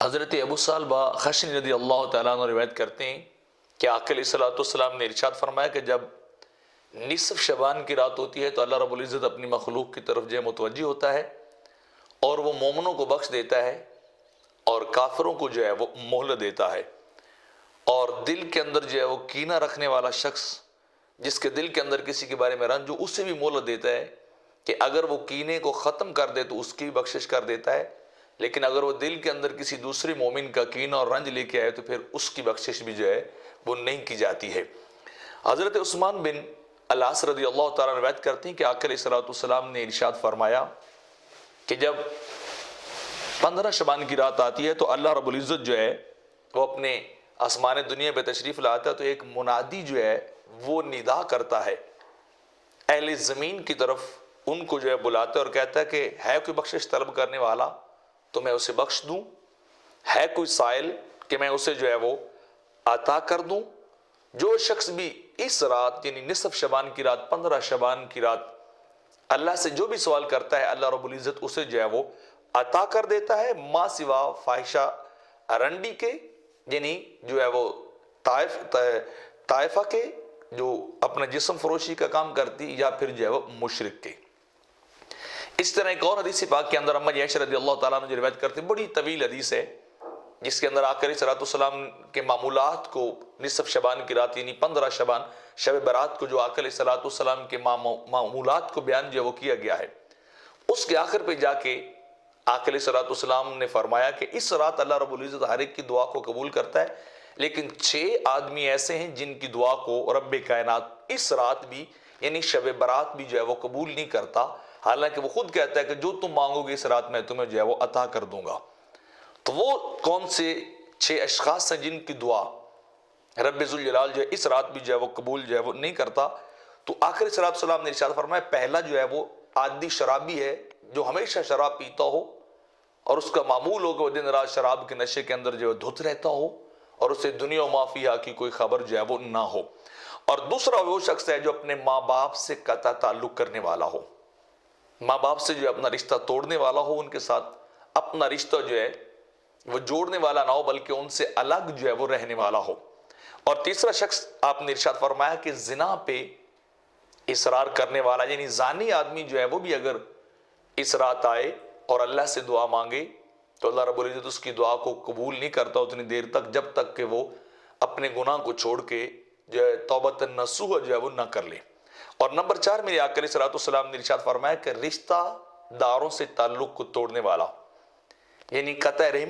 حضرت ابو سالبہ خشنی رضی اللہ تعالیٰ عنہ روایت کرتے ہیں کہ آقا علیہ الصلوۃ والسلام نے ارشاد فرمایا کہ جب نصف شعبان کی رات ہوتی ہے تو اللہ رب العزت اپنی مخلوق کی طرف جو ہے متوجہ ہوتا ہے اور وہ مومنوں کو بخش دیتا ہے اور کافروں کو جو ہے وہ مہلت دیتا ہے، اور دل کے اندر جو ہے وہ کینہ رکھنے والا شخص جس کے دل کے اندر کسی کے بارے میں رنج ہو اسے بھی مہلت دیتا ہے کہ اگر وہ کینے کو ختم کر دے تو اس کی بھی بخشش کر دیتا ہے، لیکن اگر وہ دل کے اندر کسی دوسرے مومن کا کینہ اور رنج لے کے آئے تو پھر اس کی بخشش بھی جو ہے وہ نہیں کی جاتی ہے۔ حضرت عثمان بن العاص رضی اللہ تعالیٰ روایت کرتے ہیں کہ آقا علیہ الصلوۃ والسلام نے ارشاد فرمایا کہ جب 15 شعبان کی رات آتی ہے تو اللہ رب العزت جو ہے وہ اپنے آسمان دنیا پہ تشریف لاتا ہے تو ایک منادی جو ہے وہ ندا کرتا ہے اہل زمین کی طرف، ان کو جو ہے بلاتا ہے اور کہتا ہے کہ ہے کوئی بخشش طلب کرنے والا تو میں اسے بخش دوں، ہے کوئی سائل کہ میں اسے جو ہے وہ عطا کر دوں۔ جو شخص بھی اس رات یعنی نصف شعبان کی رات 15 شعبان کی رات اللہ سے جو بھی سوال کرتا ہے اللہ رب العزت اسے جو ہے وہ عطا کر دیتا ہے، ما سوا فاحشہ رنڈی کے یعنی جو ہے وہ طائفہ کے جو اپنا جسم فروشی کا کام کرتی یا پھر جو ہے وہ مشرک کے۔ اس طرح ایک اور حدیث پاک کے اندر اما عائشہ رضی اللہ تعالیٰ عنہ جو روایت کرتے ہیں، بڑی طویل حدیث ہے جس کے اندر آقا علیہ الصلوۃ والسلام کے معمولات کو نصف شعبان کی رات یعنی 15 شعبان شب برات کو جو آقا علیہ الصلوۃ والسلام کے معمولات کو بیان جو ہے وہ کیا گیا ہے، اس کے آخر پہ جا کے آقا علیہ الصلوۃ والسلام نے فرمایا کہ اس رات اللہ رب العزت ہر ایک کی دعا کو قبول کرتا ہے، لیکن 6 آدمی ایسے ہیں جن کی دعا کو رب کائنات اس رات بھی یعنی شب برات بھی جو ہے وہ قبول نہیں کرتا، حالانکہ وہ خود کہتا ہے کہ جو تم مانگو گے اس رات میں تمہیں جو ہے وہ عطا کر دوں گا۔ تو وہ کون سے 6 اشخاص ہیں جن کی دعا رب ذوالجلال جو ہے اس رات بھی جو ہے وہ قبول جو ہے وہ نہیں کرتا؟ تو آخر صلاۃ السلام نے ارشاد فرمایا پہلا جو ہے وہ عادی شرابی ہے جو ہمیشہ شراب پیتا ہو اور اس کا معمول ہو کہ وہ دن رات شراب کے نشے کے اندر جو ہے دھت رہتا ہو اور اسے دنیا و ما فیہا کی کوئی خبر جو ہے وہ نہ ہو، اور دوسرا وہ شخص ہے جو اپنے ماں باپ سے قطع تعلق کرنے والا ہو، ماں باپ سے جو ہے اپنا رشتہ توڑنے والا ہو، ان کے ساتھ اپنا رشتہ جو ہے وہ جوڑنے والا نہ ہو بلکہ ان سے الگ جو ہے وہ رہنے والا ہو، اور تیسرا شخص آپ نے ارشاد فرمایا کہ زنا پہ اصرار کرنے والا یعنی زانی آدمی جو ہے وہ بھی اگر اس رات آئے اور اللہ سے دعا مانگے تو اللہ رب العزت اس کی دعا کو قبول نہیں کرتا اتنی دیر تک جب تک کہ وہ اپنے گناہ کو چھوڑ کے جو ہے توبۃ نصوح جو ہے وہ نہ کر لے۔ اور نمبر 4 میرے آقا علیہ الصلوۃ والسلام نے ارشاد فرمایا کہ رشتہ داروں سے تعلق کو توڑنے والا یعنی قطع رحمی